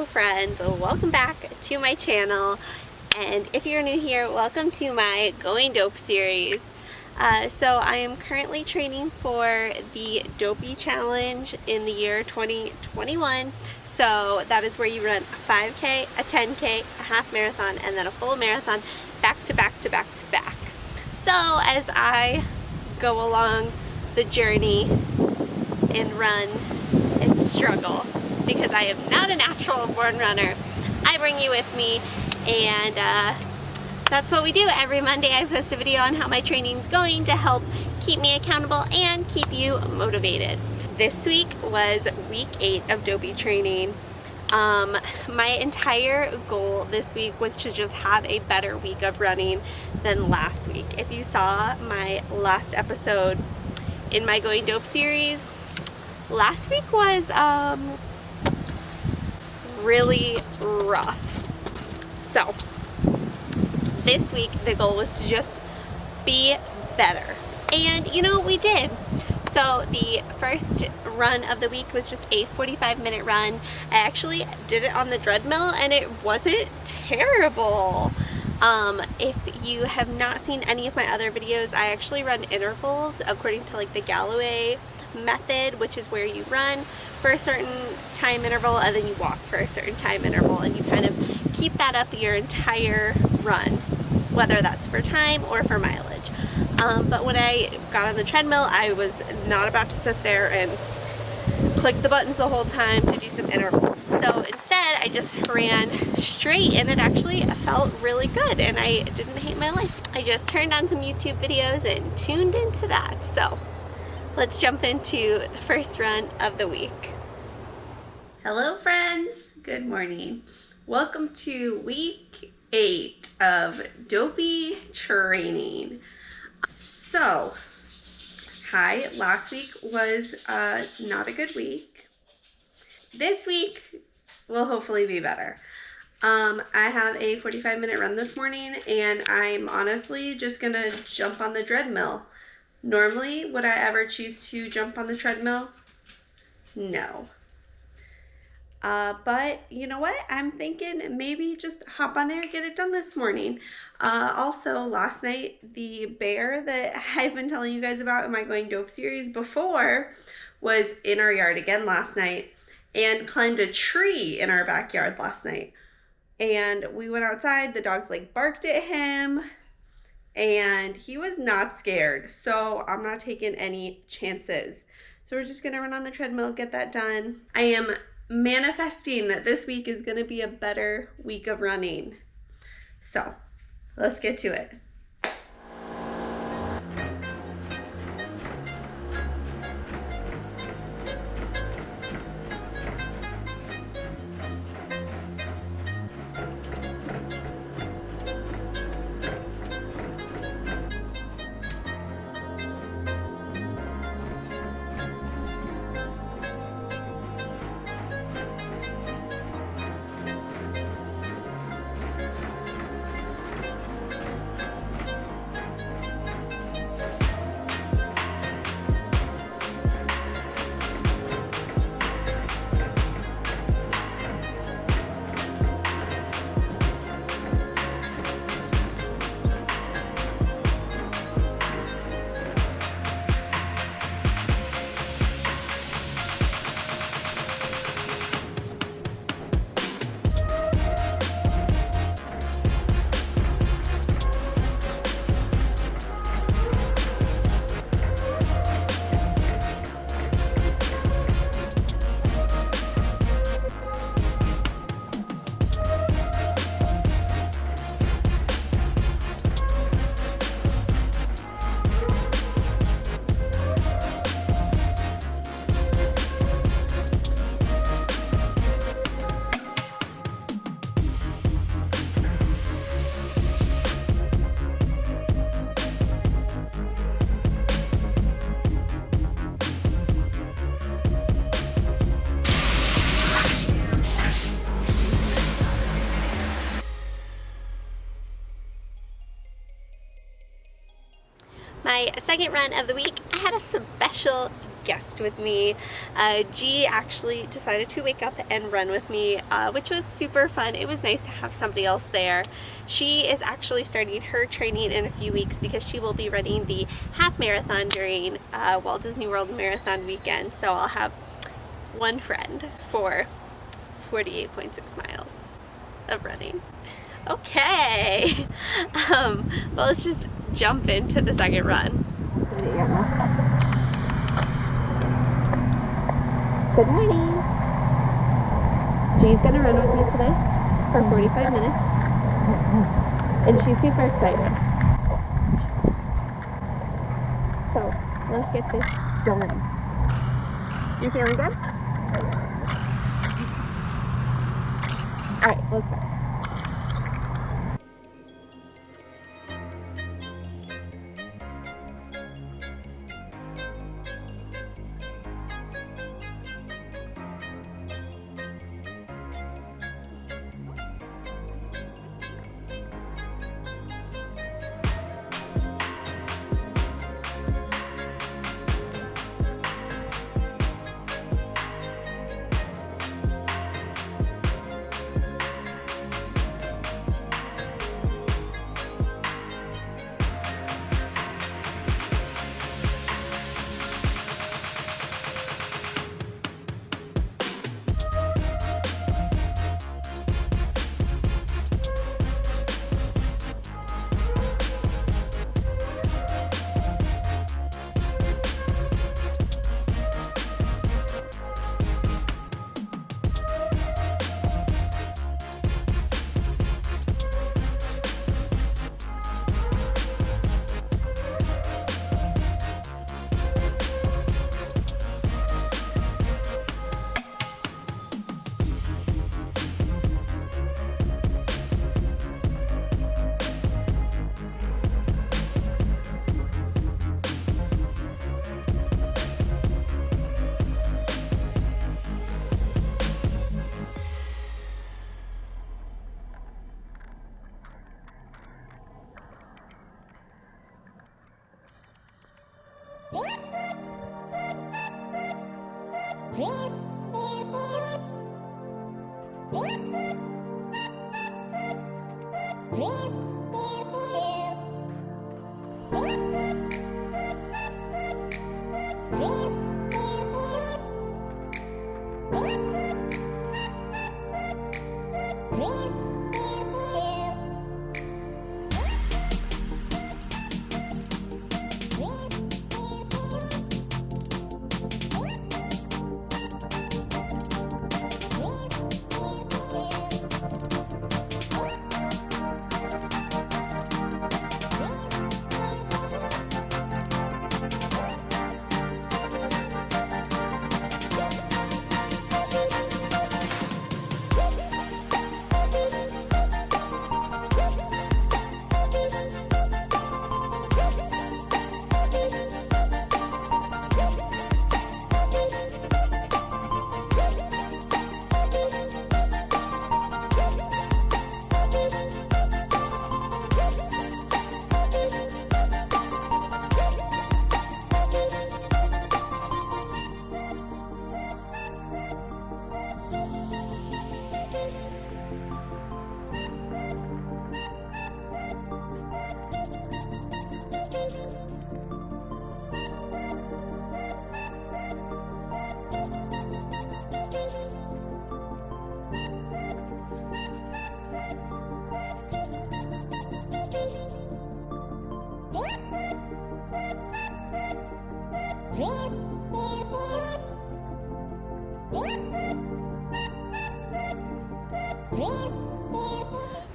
friends, welcome back to my channel, and if you're new here, welcome to my Going Dope series. So I am currently training for the DOPEY challenge in the year 2021. So that is where you run a 5K, a 10K, a half marathon, and then a full marathon back to back to back to back. So as I go along the journey and run and struggle, because I am not a natural born runner, I bring you with me, and that's what we do. Every Monday I post a video on how my training's going to help keep me accountable and keep you motivated. This week was week 8 of DOPEY training. My entire goal this week was to just have a better week of running than last week. If you saw my last episode in my Going Dope series, last week was really rough. So this week the goal was to just be better, and you know, we did. So the first run of the week was just a 45-minute run. I actually did it on the treadmill and it wasn't terrible. If you have not seen any of my other videos, I actually run intervals according to like the Galloway method, which is where you run for a certain time interval and then you walk for a certain time interval, and you kind of keep that up your entire run, whether that's for time or for mileage. But when I got on the treadmill, I was not about to sit there and click the buttons the whole time to do some intervals. So instead I just ran straight, and it actually felt really good and I didn't hate my life. I just turned on some YouTube videos and tuned into that. So let's jump into the first run of the week. Hello friends, good morning. Welcome to week 8 of DOPEY training. So, hi, last week was not a good week. This week will hopefully be better. I have a 45-minute run this morning, and I'm honestly just gonna jump on the treadmill. Normally, would I ever choose to jump on the treadmill? No. But you know what? I'm thinking maybe just hop on there and get it done this morning. Also, last night, the bear that I've been telling you guys about in my Going Dope series before was in our yard again last night and climbed a tree in our backyard last night. And we went outside, the dogs like barked at him, and he was not scared. So I'm not taking any chances. So we're just gonna run on the treadmill, get that done. I am manifesting that this week is going to be a better week of running. So let's get to it. My second run of the week, I had a special guest with me. G actually decided to wake up and run with me, which was super fun. It was nice to have somebody else there. She is actually starting her training in a few weeks because she will be running the half marathon during Walt Disney World Marathon weekend. So I'll have one friend for 48.6 miles of running. Okay, well, let's just jump into the second run. Good morning. G's gonna run with me today for 45 minutes, and she's super excited. So let's get this going. You feeling good? All right, let's go.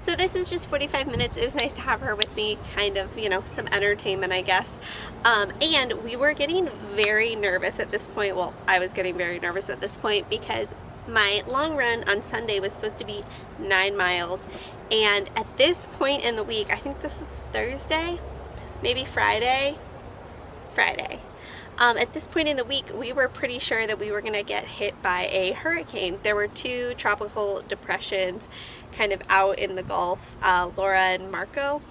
So this is just 45 minutes. It was nice to have her with me, kind of, you know, some entertainment, I guess. And we were getting very nervous at this point. Well, I was getting very nervous at this point because my long run on Sunday was supposed to be 9 miles. And at this point in the week, I think this is Thursday, maybe Friday. At this point in the week, we were pretty sure that we were going to get hit by a hurricane. There were 2 tropical depressions kind of out in the Gulf, Laura and Marco,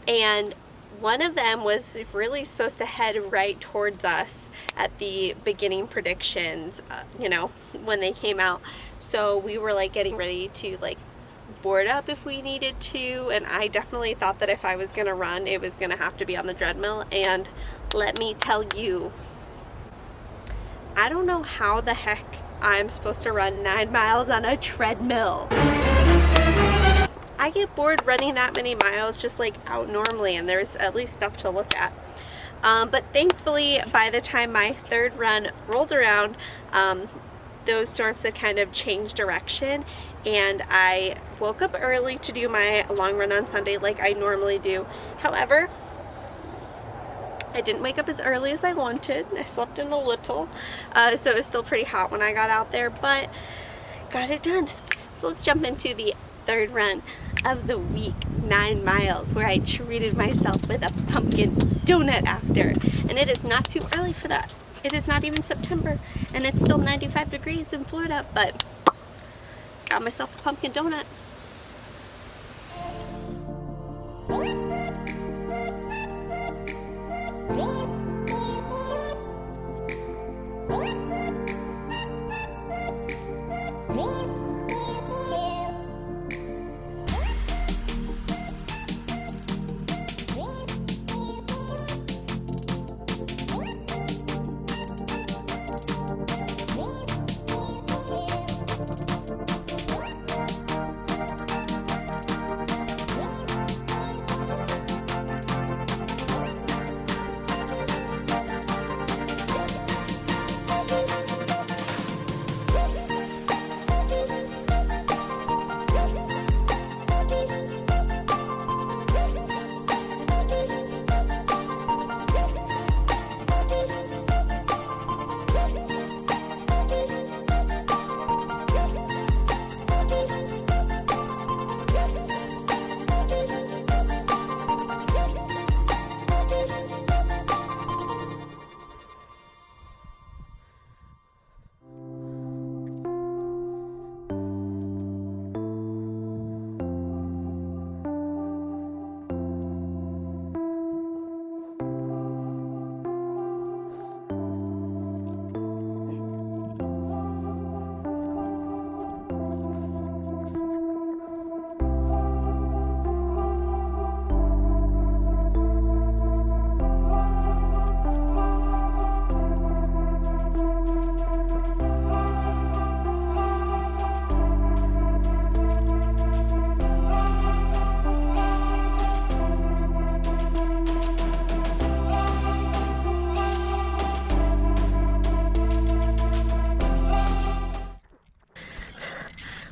and one of them was really supposed to head right towards us at the beginning predictions, you know, when they came out. So we were like getting ready to like board up if we needed to, and I definitely thought that if I was gonna run, it was gonna have to be on the treadmill. And let me tell you, I don't know how the heck I'm supposed to run 9 miles on a treadmill. I get bored running that many miles just like out normally, and there's at least stuff to look at. But thankfully, by the time my third run rolled around, those storms had kind of changed direction, and I woke up early to do my long run on Sunday like I normally do. However, I didn't wake up as early as I wanted. I slept in a little, so it was still pretty hot when I got out there, but got it done. So let's jump into the third run of the week, 9 miles, where I treated myself with a pumpkin donut after. And it is not too early for that. It is not even September, and it's still 95 degrees in Florida, but got myself a pumpkin donut.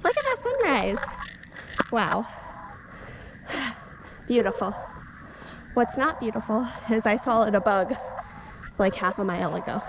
Look at that sunrise. Wow. Beautiful. What's not beautiful is I swallowed a bug like half a mile ago.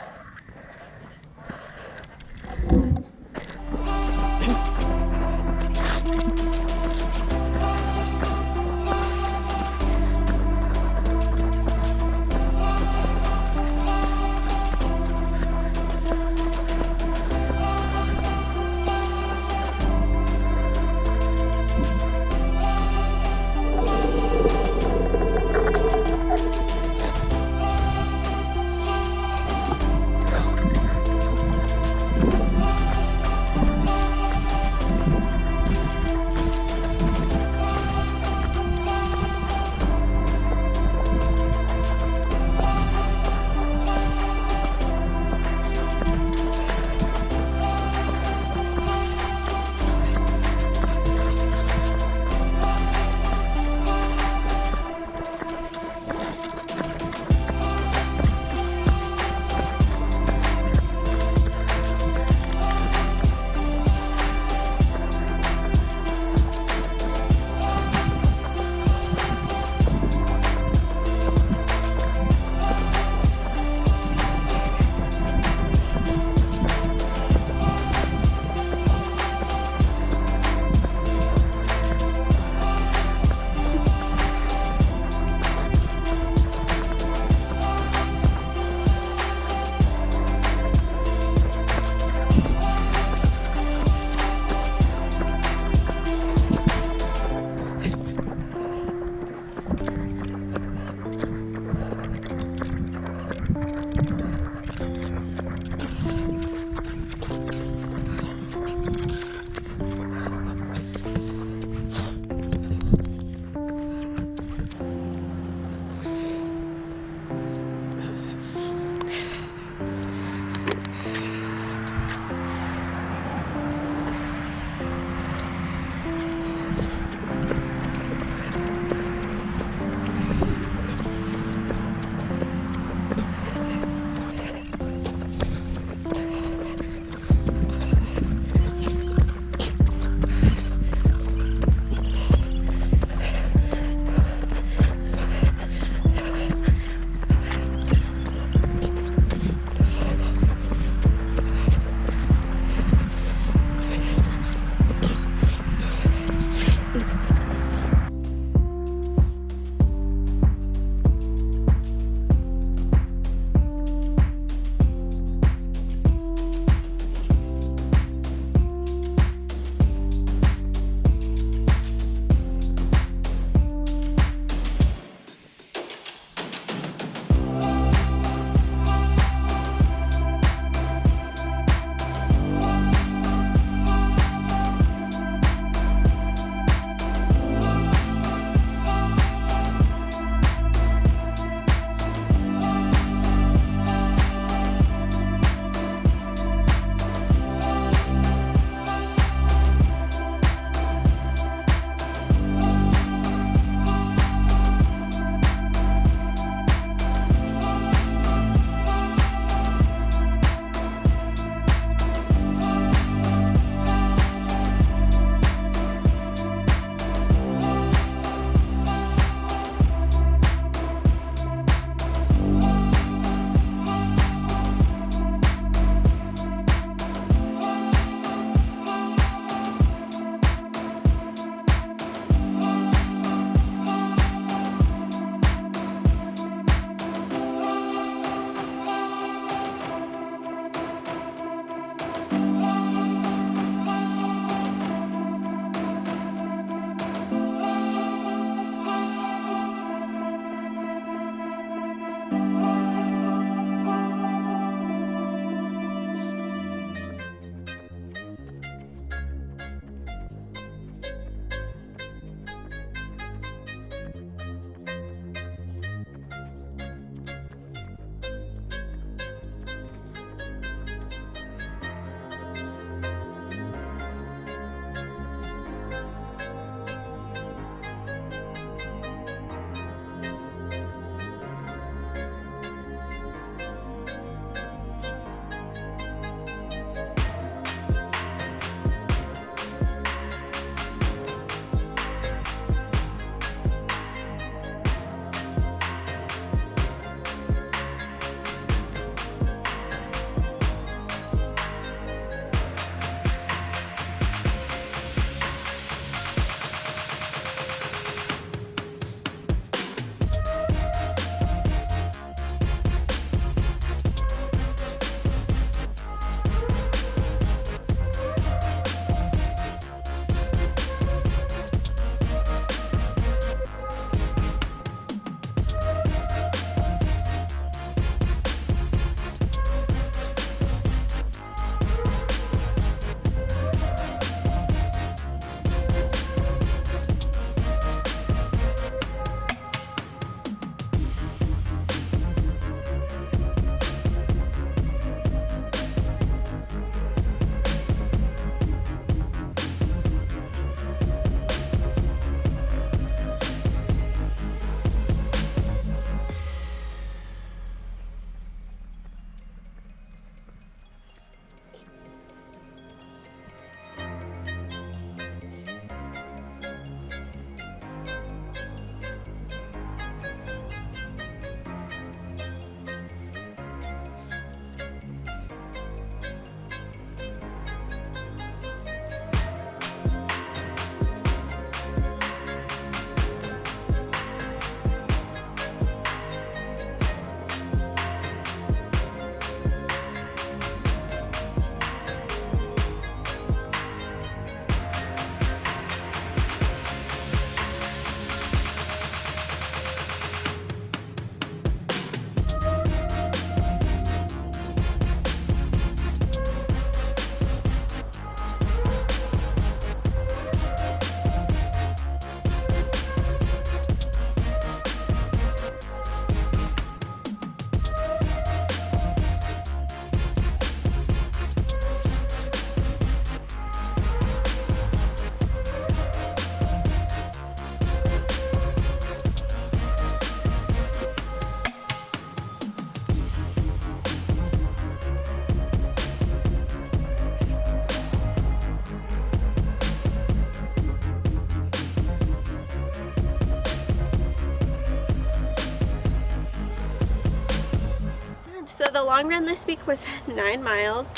So the long run this week was 9 miles.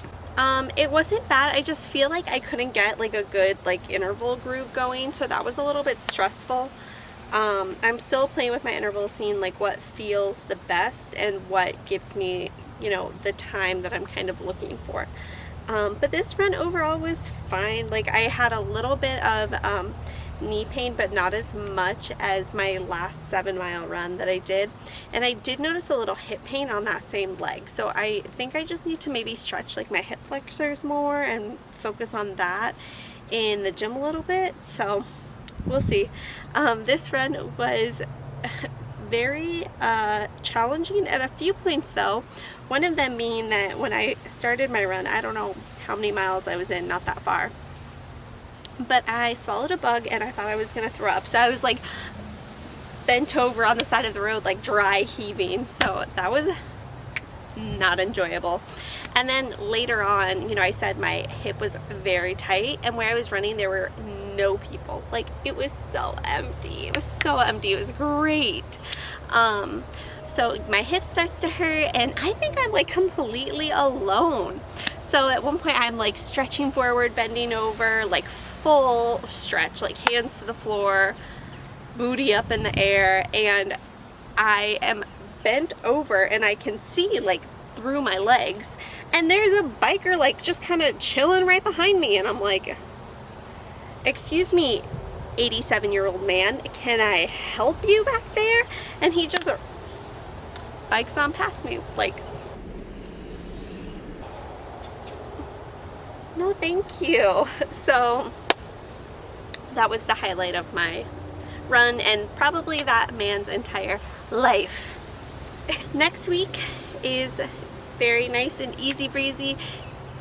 It wasn't bad. I just feel like I couldn't get like a good like interval groove going, so that was a little bit stressful. I'm still playing with my intervals, seeing like what feels the best and what gives me, you know, the time that I'm kind of looking for. But this run overall was fine. Like I had a little bit of knee pain, but not as much as my last 7-mile run that I did. And I did notice a little hip pain on that same leg. So I think I just need to maybe stretch like my hip flexors more and focus on that in the gym a little bit. So we'll see. This run was very challenging at a few points though. One of them being that when I started my run, I don't know how many miles I was in, not that far, but I swallowed a bug and I thought I was gonna throw up. So I was like bent over on the side of the road, like dry heaving. So that was not enjoyable. And then later on, you know, I said my hip was very tight, and where I was running there were no people. Like it was so empty. It was so empty. It was great. So my hip starts to hurt and I think I'm like completely alone. So at one point I'm like stretching forward, bending over, like full stretch, like hands to the floor, booty up in the air, and I am bent over and I can see like through my legs, and there's a biker like just kind of chilling right behind me, and I'm like, excuse me, 87-year-old man, can I help you back there? And he just bikes on past me like, no thank you. So that was the highlight of my run and probably that man's entire life. Next week is very nice and easy breezy,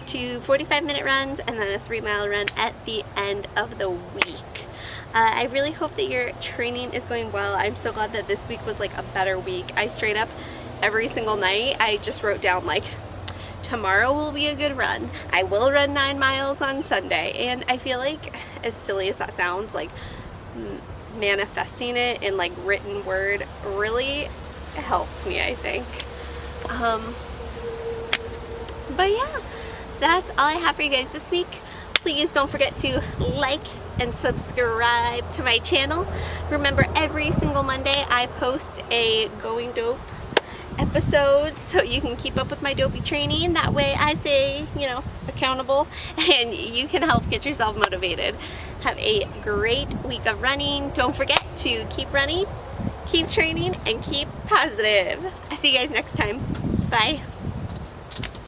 2 45-minute runs and then a 3-mile run at the end of the week. I really hope that your training is going well. I'm so glad that this week was like a better week. I straight up every single night I just wrote down like, tomorrow will be a good run. I will run 9 miles on Sunday. And I feel like, as silly as that sounds, like manifesting it in like written word really helped me, I think. But yeah, that's all I have for you guys this week. Please don't forget to like and subscribe to my channel. Remember, every single Monday I post a Going Dope episode, so you can keep up with my dopey training. That way I stay, you know, accountable and you can help get yourself motivated. Have a great week of running. Don't forget to keep running, keep training, and keep positive. I'll see you guys next time. Bye.